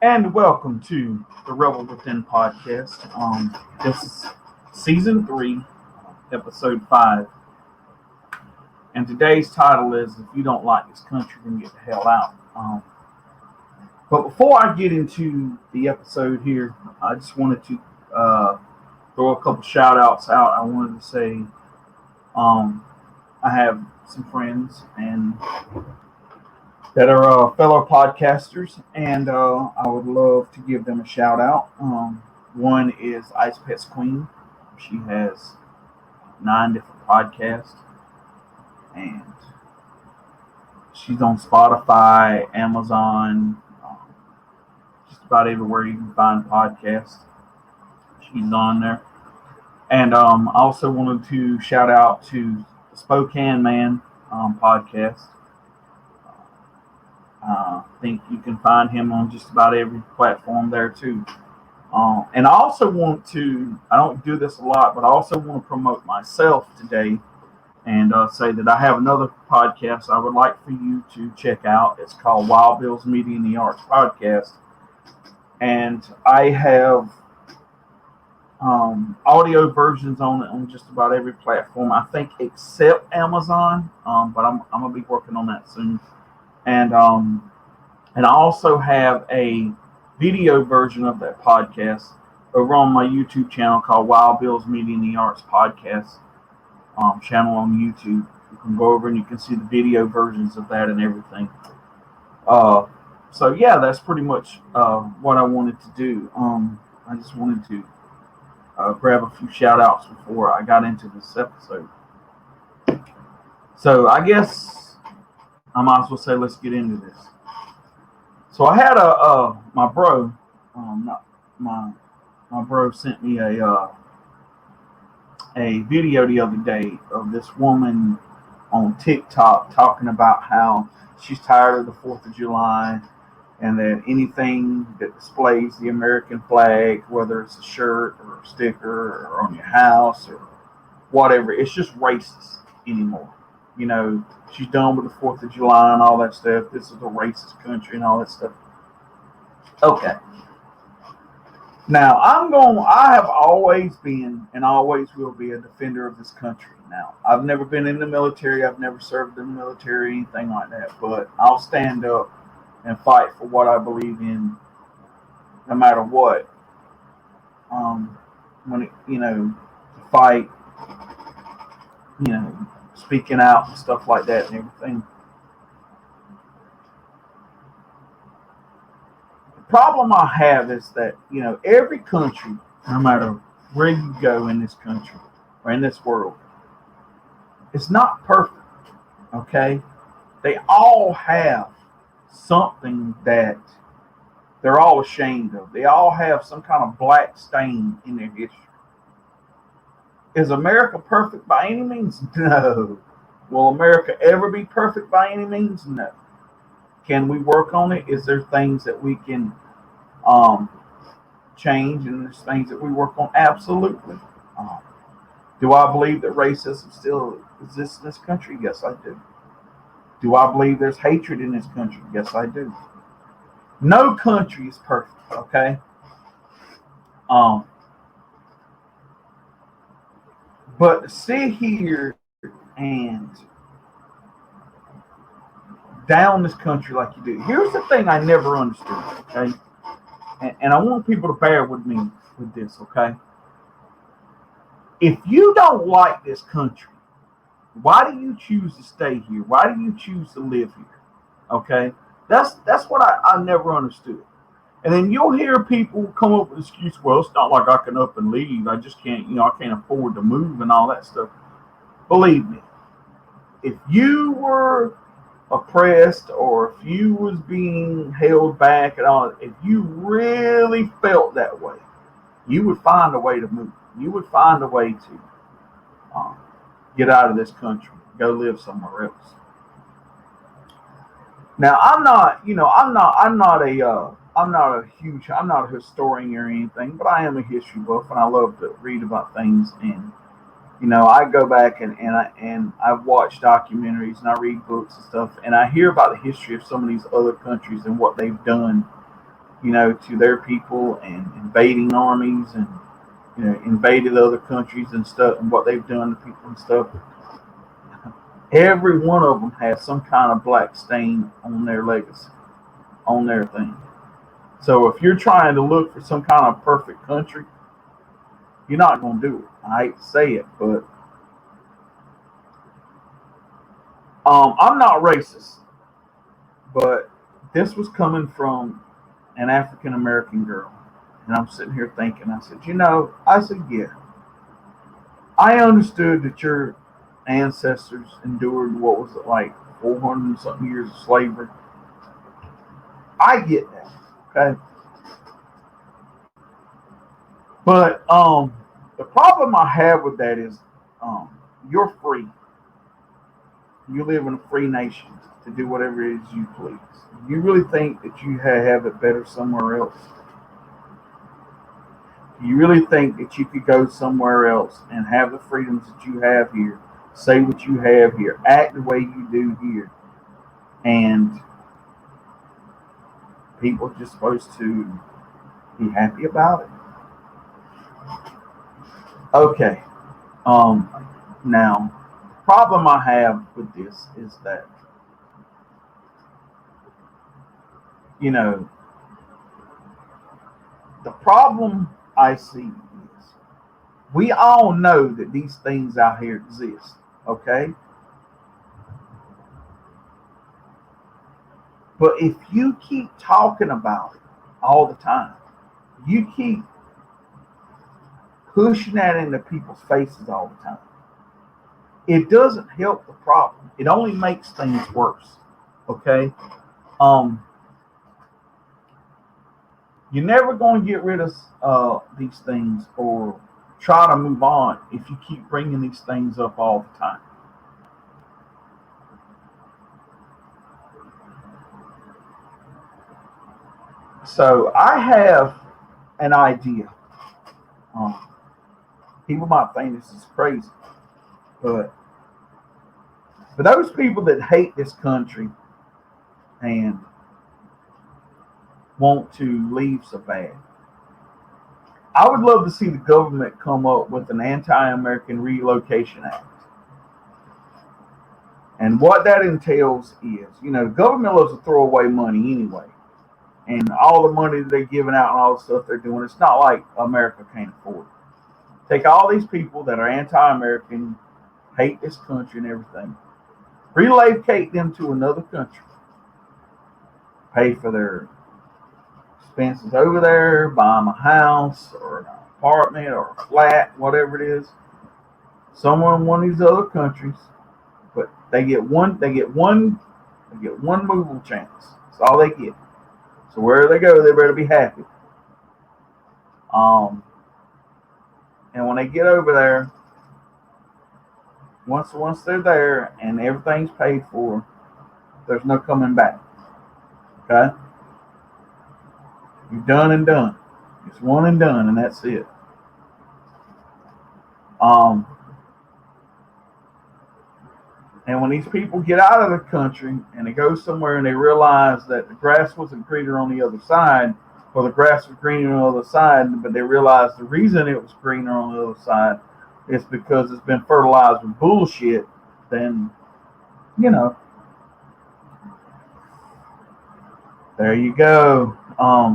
And welcome to the Rebel Within podcast. This is season 3, episode 5. And today's title is If You Don't Like This Country, Then Get the Hell Out. But before I get into the episode here, I just wanted to throw a couple shout outs out. I wanted to say I have some friends and that are fellow podcasters, and I would love to give them a shout out. One is Ice Pets Queen. She has 9 different podcasts, and she's on Spotify, Amazon, just about everywhere you can find podcasts. She's on there. And I also wanted to shout out to the Spokane Man podcast. I think you can find him on just about every platform there too. And I also want to, I don't do this a lot, but I also want to promote myself today and say that I have another podcast I would like for you to check out. It's called Wild Bill's Media and the Arts Podcast. And I have audio versions on it on just about every platform, I think, except Amazon. But I'm going to be working on that soon. And I also have a video version of that podcast over on my YouTube channel called Wild Bill's Media and the Arts Podcast channel on YouTube. You can go over and you can see the video versions of that and everything. So yeah, that's pretty much what I wanted to do. I just wanted to grab a few shout outs before I got into this episode. So I guess I might as well say, let's get into this. So I had my bro, my bro sent me a video the other day of this woman on TikTok talking about how she's tired of the 4th of July and that anything that displays the American flag, whether it's a shirt or a sticker or on your house or whatever, it's just racist anymore. You know, she's done with the 4th of July and all that stuff. This is a racist country and all that stuff. Okay. Now, I have always been and always will be a defender of this country. Now, I've never been in the military. I've never served in the military, anything like that. But I'll stand up and fight for what I believe in, no matter what. When it, to fight, speaking out and stuff like that and everything. The problem I have is that, every country, no matter where you go in this country or in this world, it's not perfect, okay? They all have something that they're all ashamed of. They all have some kind of black stain in their history. Is America perfect by any means? No. Will America ever be perfect by any means? No. Can we work on it? Is there things that we can change and there's things that we work on? Absolutely. Do I believe that racism still exists in this country? Yes, I do. Do I believe there's hatred in this country? Yes, I do. No country is perfect, okay? But to sit here and down this country like you do. Here's the thing I never understood, okay? And I want people to bear with me with this, okay? If you don't like this country, why do you choose to stay here? Why do you choose to live here? Okay? That's what I never understood. And then you'll hear people come up with an excuse, well, it's not like I can up and leave. I just can't, I can't afford to move and all that stuff. Believe me, if you were oppressed or if you was being held back and all, if you really felt that way, you would find a way to move. You would find a way to get out of this country, go live somewhere else. Now, I'm not a historian or anything, but I am a history buff and I love to read about things. And I go back and I've watched documentaries and I read books and stuff, and I hear about the history of some of these other countries and what they've done to their people and invading armies and invaded other countries and stuff and what they've done to people and stuff. Every one of them has some kind of black stain on their legacy, on their thing. So if you're trying to look for some kind of perfect country, you're not going to do it. I hate to say it, but I'm not racist, but this was coming from an African American girl. And I'm sitting here thinking, I said, yeah, I understood that your ancestors endured, what was it, like 400 and something years of slavery. I get that, okay? But the problem I have with that is you're free. You live in a free nation to do whatever it is you please. You really think that you have it better somewhere else? You really think that you could go somewhere else and have the freedoms that you have here, say what you have here, act the way you do here, and people are just supposed to be happy about it? Okay. Now, the problem I have with this is that, the problem I see is we all know that these things out here exist, okay? But if you keep talking about it all the time, you keep pushing that into people's faces all the time, it doesn't help the problem. It only makes things worse, okay? You're never going to get rid of these things or try to move on if you keep bringing these things up all the time. So I have an idea. People might think this is crazy, but for those people that hate this country and want to leave so bad, I would love to see the government come up with an anti-American relocation act. And what that entails is, government loves to throw away money anyway. And all the money that they're giving out and all the stuff they're doing, it's not like America can't afford it. Take all these people that are anti-American, hate this country and everything, relocate them to another country, pay for their expenses over there, buy them a house or an apartment or a flat, whatever it is, somewhere in one of these other countries. But they get one movable chance. That's all they get. So wherever they go, they better be happy. And when they get over there, once they're there and everything's paid for, there's no coming back. Okay? You're done and done. It's one and done, and that's it. And when these people get out of the country and they go somewhere and they realize that the grass wasn't greener on the other side, or the grass was greener on the other side, but they realize the reason it was greener on the other side is because it's been fertilized with bullshit, then, there you go.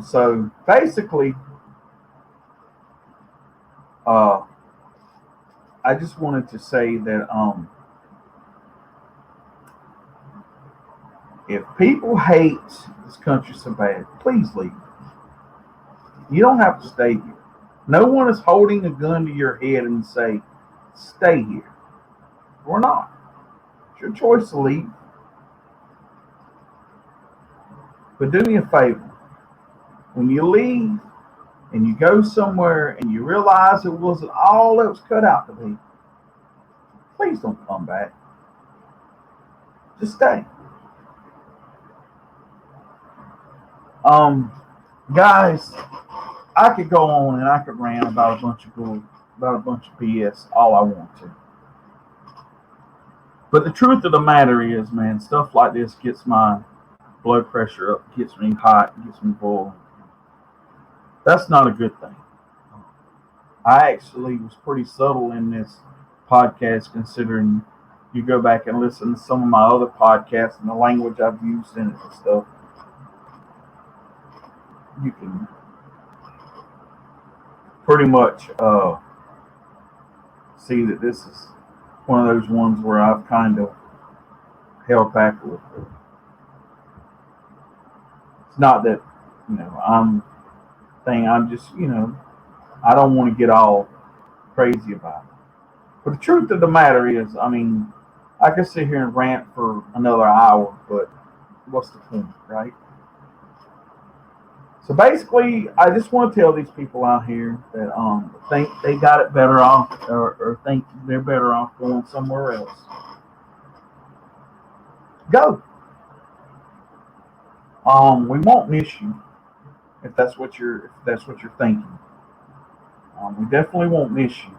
So basically, I just wanted to say that if people hate this country so bad, please leave. You don't have to stay here. No one is holding a gun to your head and say, stay here. We're not. It's your choice to leave. But do me a favor. When you leave and you go somewhere and you realize it wasn't all it was cut out to be, please don't come back. Just stay. Guys, I could go on and I could rant about a bunch of BS all I want to. But the truth of the matter is, man, stuff like this gets my blood pressure up, gets me hot, gets me boiled. That's not a good thing. I actually was pretty subtle in this podcast, considering you go back and listen to some of my other podcasts and the language I've used in it and stuff. You can pretty much see that this is one of those ones where I've kind of held back a little bit. It's not that, I'm just, I don't want to get all crazy about it. But the truth of the matter is, I could sit here and rant for another hour, but what's the point, right? So basically, I just want to tell these people out here that think they got it better off, or think they're better off going somewhere else. Go. We won't miss you if that's what you're thinking. We definitely won't miss you.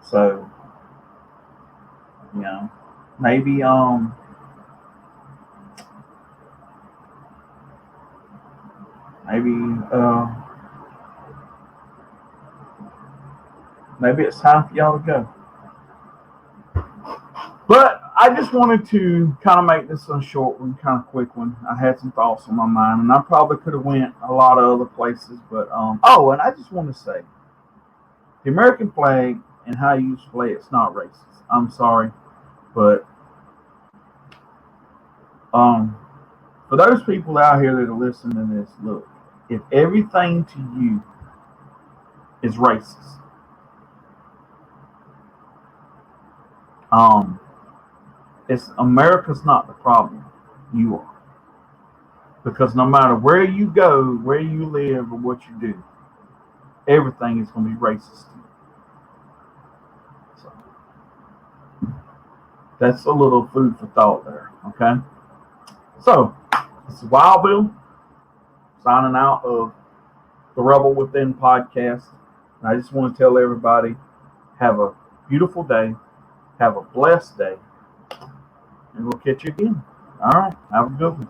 So maybe maybe maybe it's time for y'all to go. But I just wanted to kind of make this a short one, kind of quick one. I had some thoughts on my mind, and I probably could have went a lot of other places, but oh, and I just want to say, the American flag and how you display it's not racist. I'm sorry, but for those people out here that are listening to this, look, if everything to you is racist, it's America's not the problem. You are. Because no matter where you go, where you live, or what you do, everything is going to be racist to you. So that's a little food for thought there. Okay. So this is Wild Bill signing out of the Rebel Within podcast. And I just want to tell everybody, have a beautiful day. Have a blessed day. And we'll catch you again. All right. Have a good one.